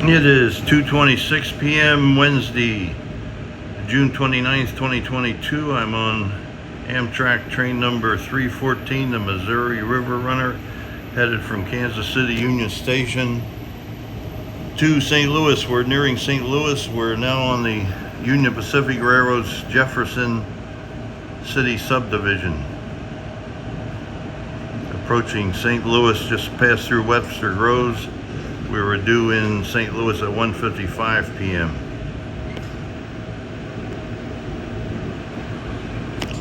It is 2:26 p.m. Wednesday, June 29th, 2022. I'm on Amtrak train number 314, the Missouri River Runner, headed from Kansas City Union Station to St. Louis. We're nearing St. Louis. We're now on the Union Pacific Railroad's Jefferson City subdivision. Approaching St. Louis, just passed through Webster Groves. We were due in St. Louis at 1:55 p.m.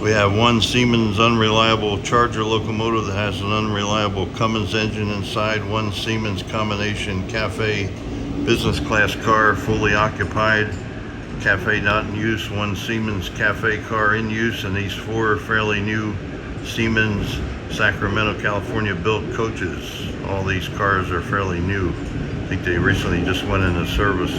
We have one Siemens unreliable Charger locomotive that has an unreliable Cummins engine inside, one Siemens combination cafe business class car fully occupied, cafe not in use, one Siemens cafe car in use, and these four fairly new Siemens Sacramento, California built coaches. All these cars are fairly new. I think they recently just went into service.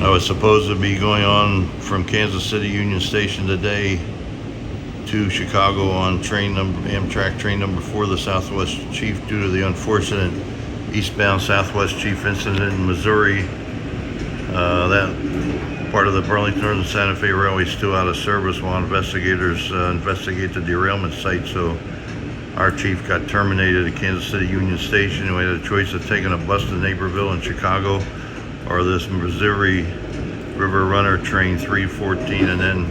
I was supposed to be going on from Kansas City Union Station today to Chicago on Amtrak train number 4, the Southwest Chief, due to the unfortunate eastbound Southwest Chief incident in Missouri. That part of the Burlington Northern Santa Fe Railway is still out of service while investigators investigate the derailment site. So our chief got terminated at Kansas City Union Station, and we had a choice of taking a bus to Naperville in Chicago or this Missouri River Runner train 314, and then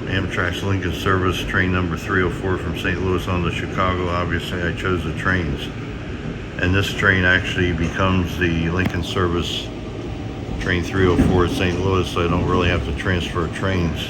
Amtrak's Lincoln Service train number 304 from St. Louis on to Chicago. Obviously, I chose the trains, and this train actually becomes the Lincoln Service train 304 at St. Louis, so I don't really have to transfer trains.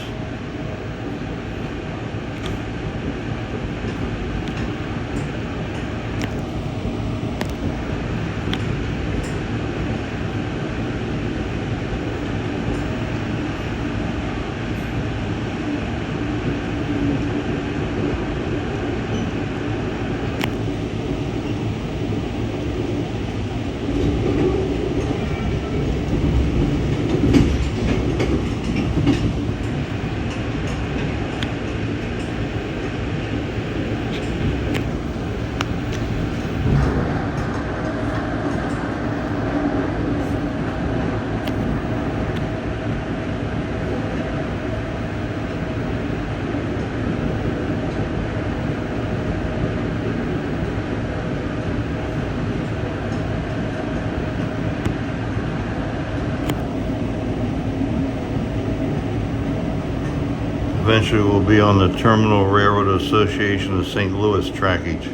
Eventually we'll be on the Terminal Railroad Association of St. Louis trackage.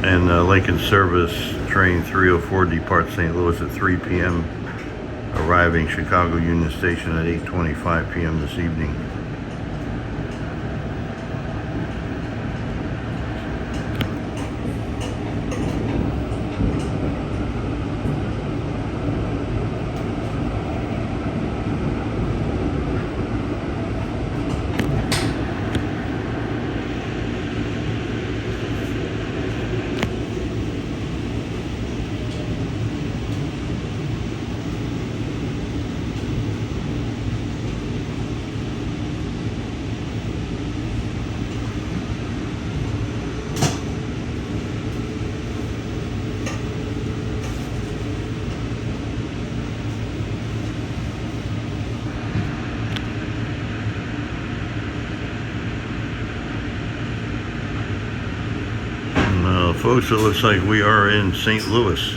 And Lincoln Service train 304 departs St. Louis at 3 p.m., arriving Chicago Union Station at 8:25 p.m. this evening. Folks, it looks like we are in St. Louis.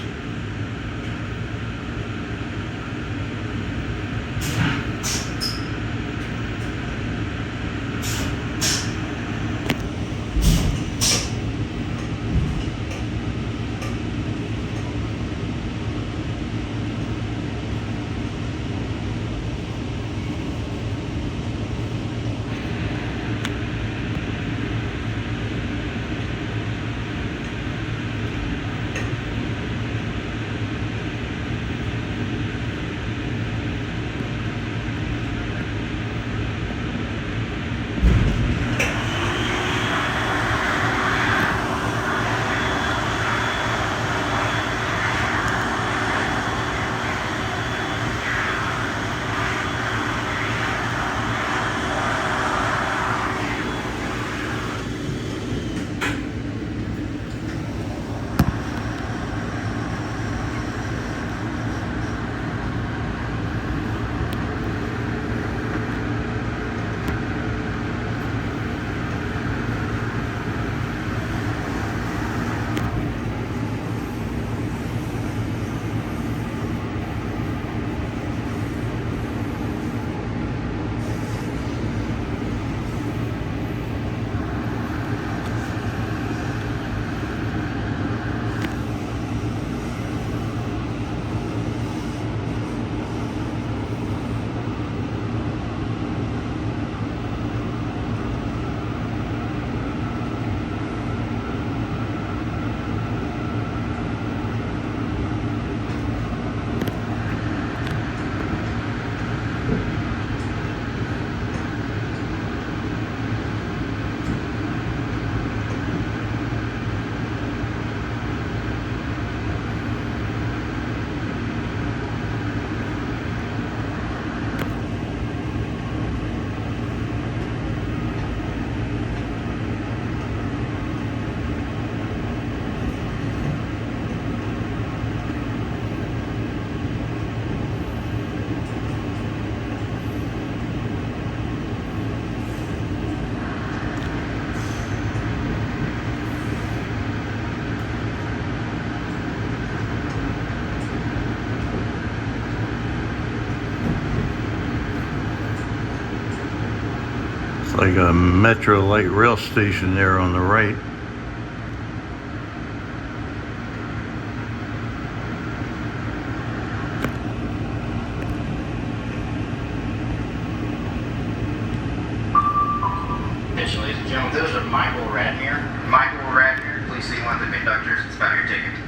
It's like a Metro light rail station there on the right. Attention, ladies and gentlemen, this is Michael Radner. Michael Radner, please see one of the conductors. It's about your ticket.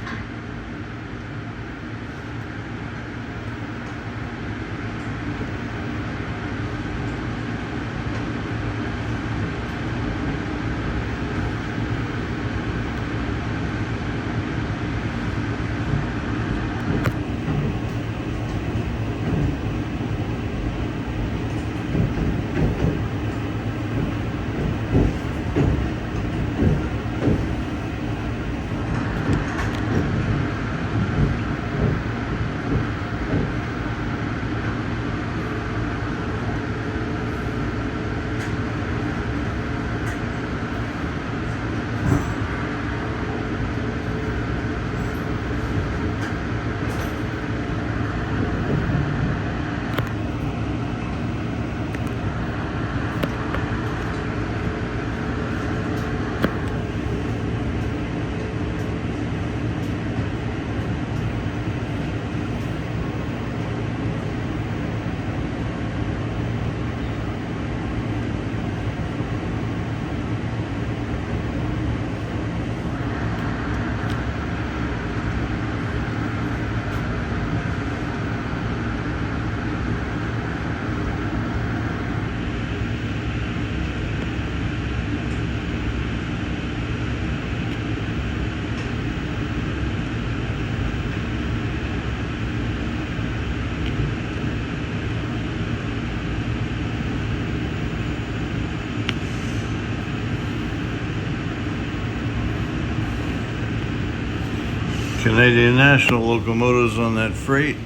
Canadian National locomotives on that freight.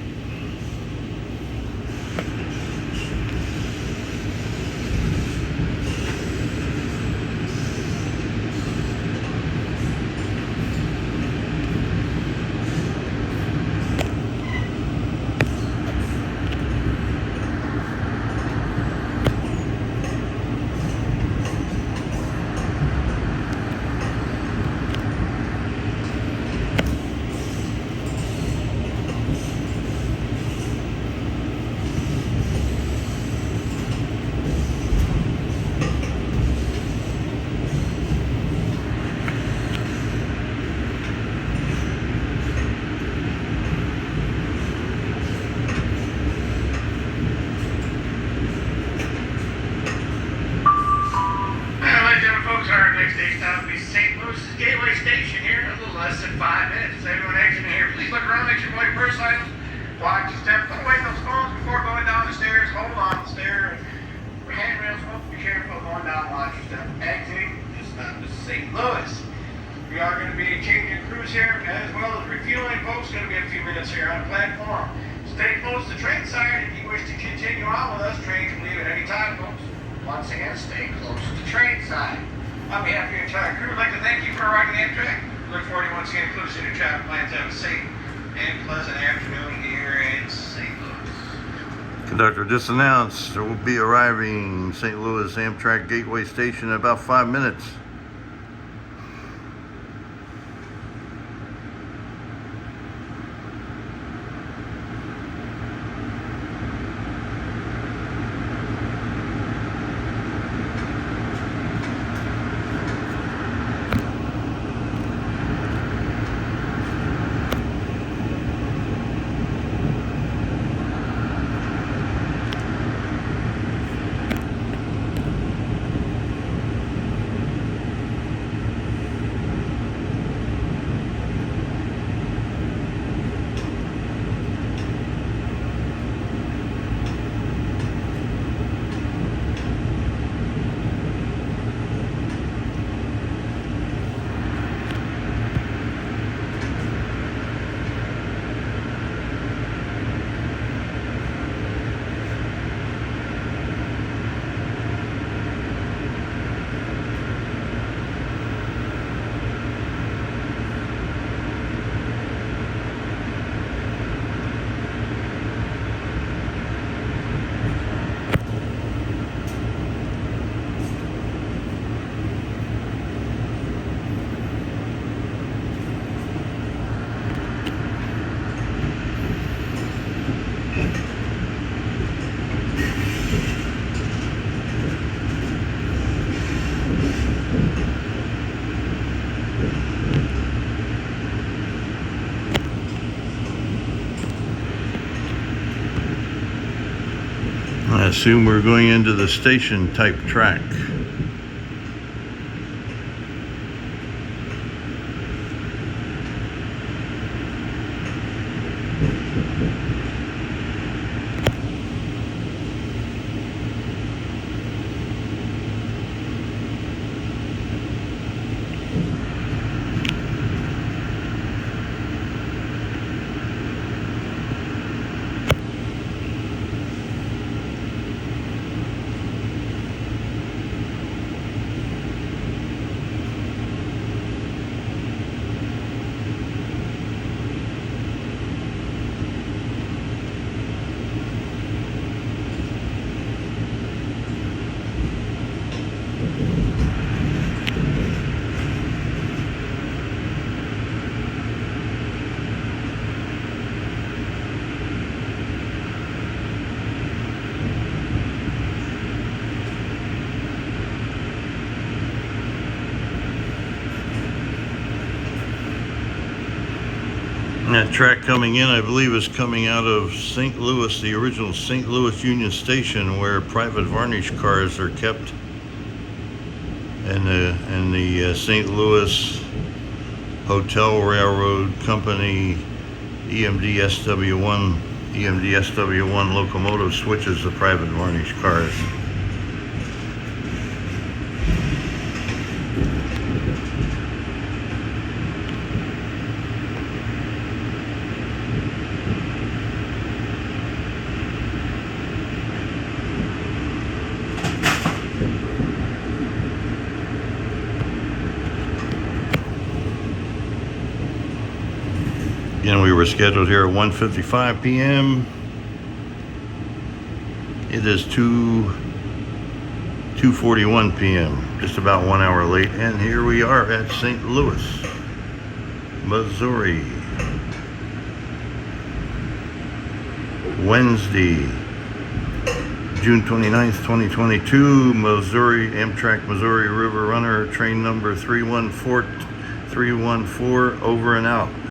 Our next station stop will be St. Louis's Gateway Station here in a little less than 5 minutes. Everyone exiting here, please look around, make sure you pull your purse items. Watch your step, put away those phones before going down the stairs. Hold on the stair. Handrails, be careful going down, watch your step. Exiting, just stop to St. Louis. We are going to be changing crews here, as well as refueling folks. Going to be a few minutes here on the platform. Stay close to the train side if you wish to continue on with us. Trains can leave at any time, folks. Once again, stay close to the train side. On behalf of your entire crew, I'd like to thank you for riding Amtrak. Look forward to once again inclusion in your travel plans. Have a safe and pleasant afternoon here in St. Louis. Conductor just announced there will be arriving St. Louis Amtrak Gateway Station in about 5 minutes. assume we're going into the station type track. And that track coming in, I believe, is coming out of St. Louis, the original St. Louis Union Station, where private varnish cars are kept, and the St. Louis Hotel Railroad Company EMD SW1 locomotive switches the private varnish cars. Again, we were scheduled here at 1:55 p.m. It is 2:41 p.m., just about 1 hour late, and here we are at St. Louis, Missouri. Wednesday, June 29th, 2022, Missouri, Amtrak Missouri River Runner, train number 314, over and out.